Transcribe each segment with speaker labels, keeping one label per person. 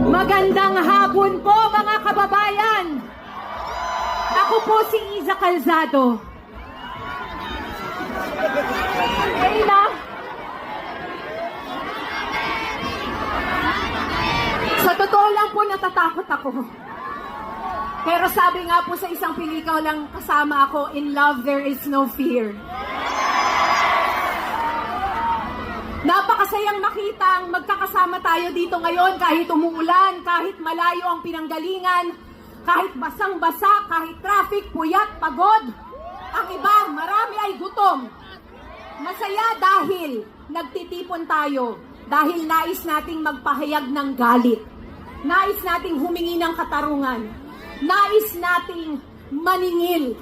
Speaker 1: Magandang hapon po mga kababayan. Ako po si Iza Calzado. Kayla, sa totoo lang po natatakot ako. Pero sabi nga po sa isang pelikula lang kasama ako, in love there is no fear. Napakasayang makita ang magkakasama tayo dito ngayon kahit umuulan, kahit malayo ang pinanggalingan, kahit basang-basa, kahit traffic, puyat, pagod. Ang iba, marami ay gutom. Masaya dahil nagtitipon tayo, dahil nais nating magpahayag ng galit. Nais nating humingi ng katarungan. Nais nating maningil.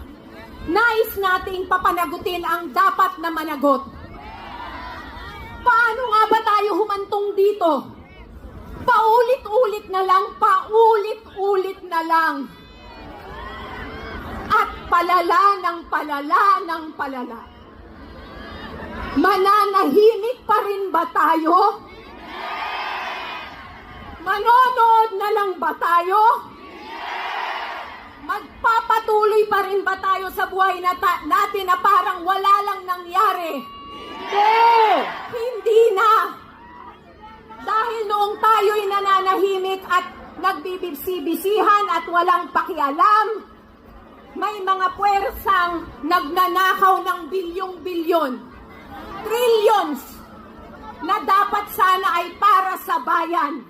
Speaker 1: Nais nating papanagutin ang dapat na managot. Paano nga ba tayo humantong dito? Paulit-ulit na lang, paulit-ulit na lang. At palala ng palala ng palala. Mananahimik pa rin ba tayo? Manonood na lang ba tayo? Magpapatuloy pa rin ba tayo sa buhay natin na parang wala lang nangyari? Hindi na. Dahil noong tayo'y nananahimik at nagbibisi-bisihan at walang pakialam, may mga puwersang nagnanakaw ng bilyong-bilyon, trillions, na dapat sana ay para sa bayan.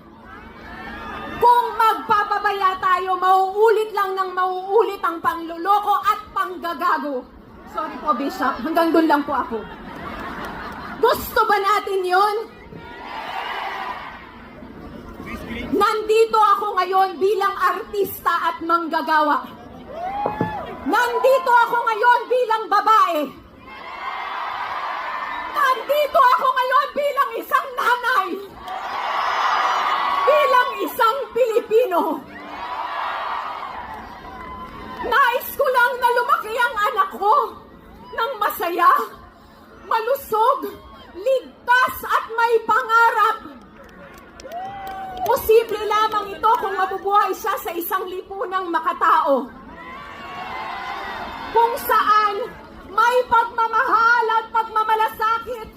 Speaker 1: Kung magpapabaya tayo, mauulit lang ng mauulit ang pangluloko at panggagago. Sorry po, Bishop. Hanggang doon lang po ako. Gusto ba natin yun? Nandito ako ngayon bilang artista at manggagawa. Nandito ako ngayon bilang babae. Nandito ako ngayon bilang isang nanay. Bilang isang Pilipino. Nais ko lang na lumaki ang anak ko ng masaya, malusog, ligtas at may pangarap. Posible lamang ito kung mabubuhay siya sa isang lipunang makatao. Kung saan may pagmamahal at pagmamalasakit